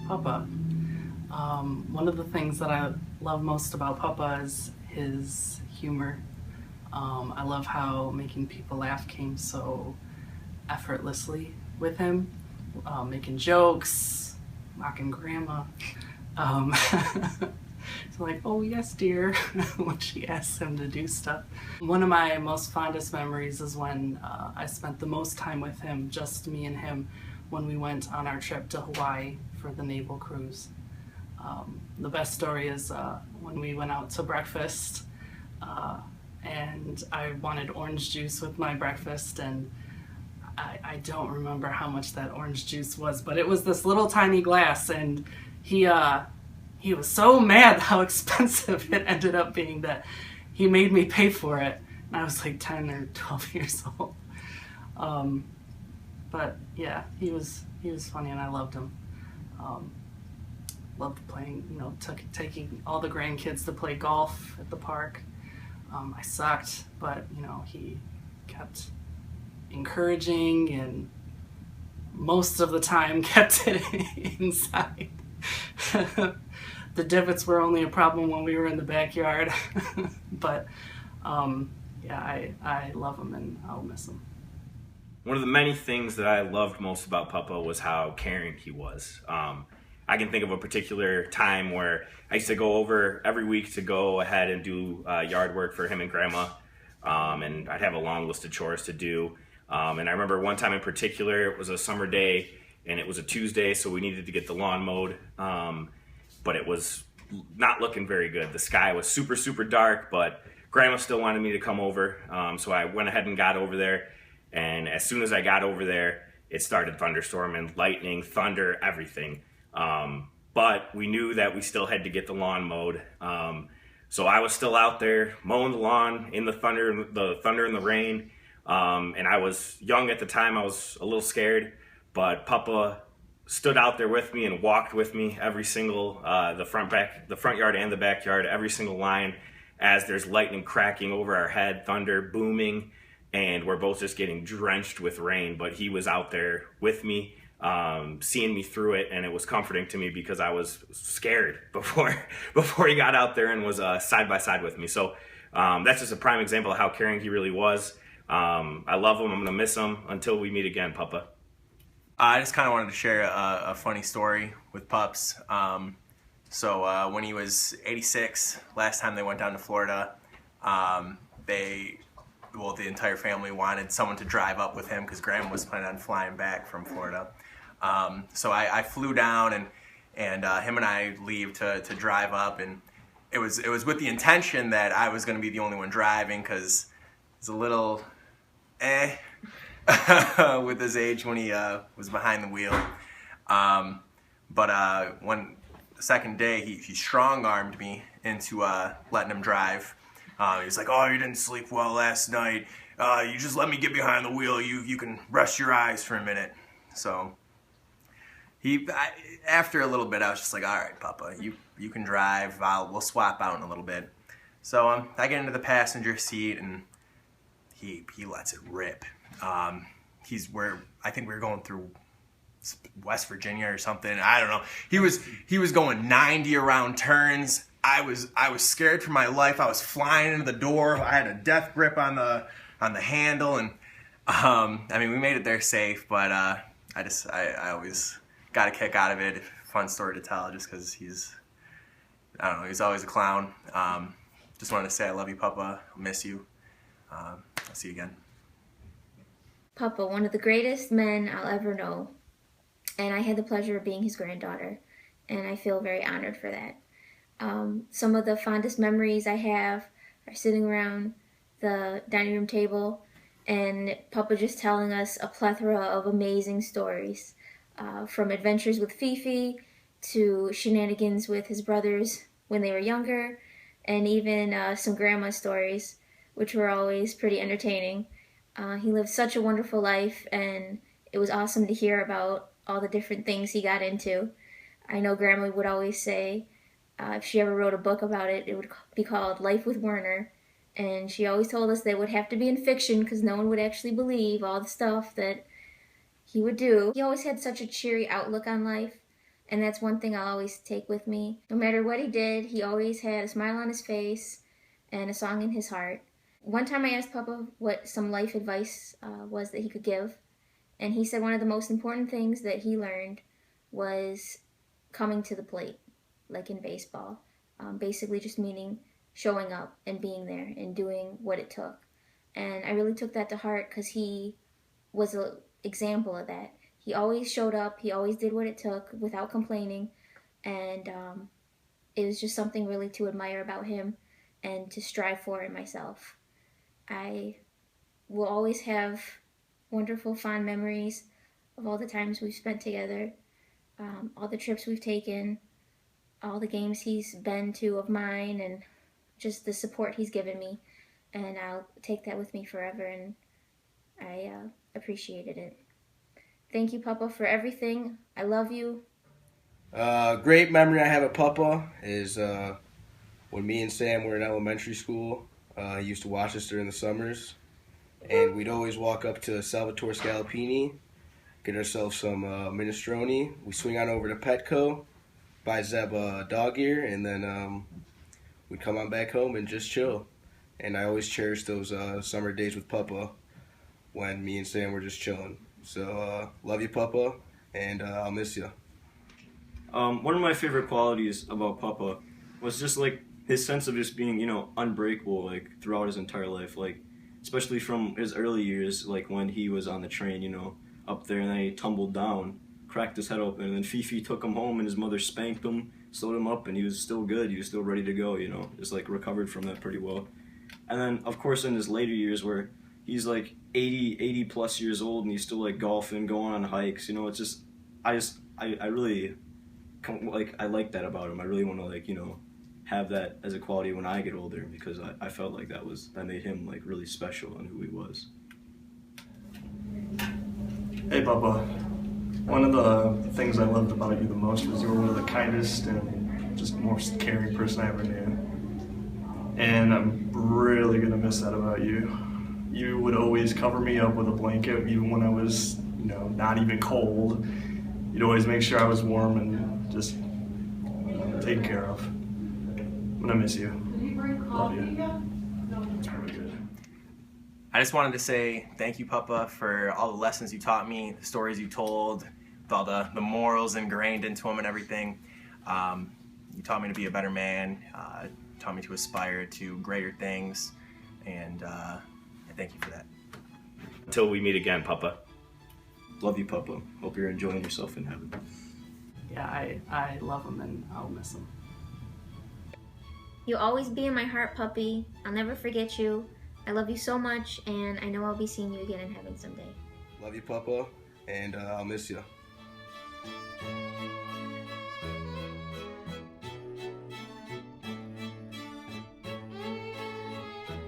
Papa. One of the things that I love most about Papa is his humor. I love how making people laugh came so effortlessly with him, making jokes, mocking grandma. Um, so like, oh yes, dear, when she asks him to do stuff. One of my most fondest memories is when I spent the most time with him, just me and him, when we went on our trip to Hawaii for the naval cruise. The best story is when we went out to breakfast, uh, and I wanted orange juice with my breakfast, and I don't remember how much that orange juice was, but it was this little tiny glass, and he uh, he was so mad how expensive it ended up being that he made me pay for it. And I was like 10 or 12 years old. Um, but yeah, he was funny, and I loved him. Um, Loved playing, taking all the grandkids to play golf at the park. I sucked, but he kept encouraging and most of the time kept it inside. The divots were only a problem when we were in the backyard. But yeah, I love him and I'll miss him. One of the many things that I loved most about Papa was how caring he was. I can think of a particular time where I used to go over every week to go ahead and do yard work for him and Grandma, and I'd have a long list of chores to do. And I remember one time in particular, it was a summer day, and it was a Tuesday, so we needed to get the lawn mowed, but it was not looking very good. The sky was super, super dark, but Grandma still wanted me to come over, so I went ahead and got over there. And as soon as I got over there, it started thunderstorming, lightning, thunder, everything. But we knew that we still had to get the lawn mowed. So I was still out there mowing the lawn in the thunder and the rain. And I was young at the time. I was a little scared, but Papa stood out there with me and walked with me every single the front yard and the backyard, every single line, as there's lightning cracking over our head, thunder booming, and we're both just getting drenched with rain. But he was out there with me, seeing me through it, and it was comforting to me because I was scared before he got out there and was side by side with me. So that's just a prime example of how caring he really was. I love him. I'm gonna miss him until we meet again, Papa. I just kind of wanted to share a funny story with Pups. When he was 86, last time they went down to Florida, the entire family wanted someone to drive up with him because Grandma was planning on flying back from Florida. I flew down, and him and I leave to drive up, and it was with the intention that I was going to be the only one driving because it's a little with his age when he was behind the wheel. When the second day, he strong-armed me into letting him drive. He's like, "Oh, you didn't sleep well last night. You just let me get behind the wheel. You can rest your eyes for a minute." So after a little bit, I was just like, "All right, Papa, you can drive. We'll swap out in a little bit." So I get into the passenger seat, and he lets it rip. I think we were going through West Virginia or something. I don't know. He was going 90 around turns. I was scared for my life. I was flying into the door. I had a death grip on the handle, and we made it there safe. But I always got a kick out of it. Fun story to tell, just because he's always a clown. Just wanted to say I love you, Papa. I'll miss you. I'll see you again. Papa, one of the greatest men I'll ever know, and I had the pleasure of being his granddaughter, and I feel very honored for that. Some of the fondest memories I have are sitting around the dining room table and Papa just telling us a plethora of amazing stories, from adventures with Fifi to shenanigans with his brothers when they were younger, and even some grandma stories, which were always pretty entertaining. He lived such a wonderful life, and it was awesome to hear about all the different things he got into. I know Grandma would always say, if she ever wrote a book about it, it would be called Life with Werner. And she always told us they would have to be in fiction because no one would actually believe all the stuff that he would do. He always had such a cheery outlook on life. And that's one thing I'll always take with me. No matter what he did, he always had a smile on his face and a song in his heart. One time I asked Papa what some life advice was that he could give, and he said one of the most important things that he learned was coming to the plate, like in baseball. Basically just meaning showing up and being there and doing what it took. And I really took that to heart because he was an example of that. He always showed up, he always did what it took without complaining, and it was just something really to admire about him and to strive for in myself. I will always have wonderful, fond memories of all the times we've spent together, all the trips we've taken, all the games he's been to of mine, and just the support he's given me. And I'll take that with me forever, and I appreciated it. Thank you, Papa, for everything. I love you. Great memory I have of Papa is when me and Sam were in elementary school. He used to watch us during the summers, and we'd always walk up to Salvatore Scalapini, get ourselves some minestrone. We swing on over to Petco, buy Zeb dog ear, and then we'd come on back home and just chill. And I always cherish those summer days with Papa when me and Sam were just chilling. So love you, Papa, and I'll miss you. One of my favorite qualities about Papa was just like his sense of just being, unbreakable, like throughout his entire life, like especially from his early years, like when he was on the train, up there, and then he tumbled down, cracked his head open, and then Fifi took him home, and his mother spanked him, sewed him up, and he was still good. He was still ready to go, just like recovered from that pretty well. And then, of course, in his later years where he's like 80 plus years old and he's still like golfing, going on hikes, it's just, I really, I like that about him. I really want to have that as a quality when I get older, because I felt like that made him like really special in who he was. Hey Papa, one of the things I loved about you the most was you were one of the kindest and just most caring person I ever knew. And I'm really gonna miss that about you. You would always cover me up with a blanket even when I was, not even cold. You'd always make sure I was warm and just taken care of. I'm gonna miss you. Love you. It's really good. I just wanted to say thank you, Papa, for all the lessons you taught me, the stories you told, with all the morals ingrained into them and everything. You taught me to be a better man, taught me to aspire to greater things, and I thank you for that. Until we meet again, Papa. Love you, Papa. Hope you're enjoying yourself in heaven. Yeah, I love him and I'll miss him. You'll always be in my heart, puppy. I'll never forget you. I love you so much, and I know I'll be seeing you again in heaven someday. Love you, Papa, and I'll miss you.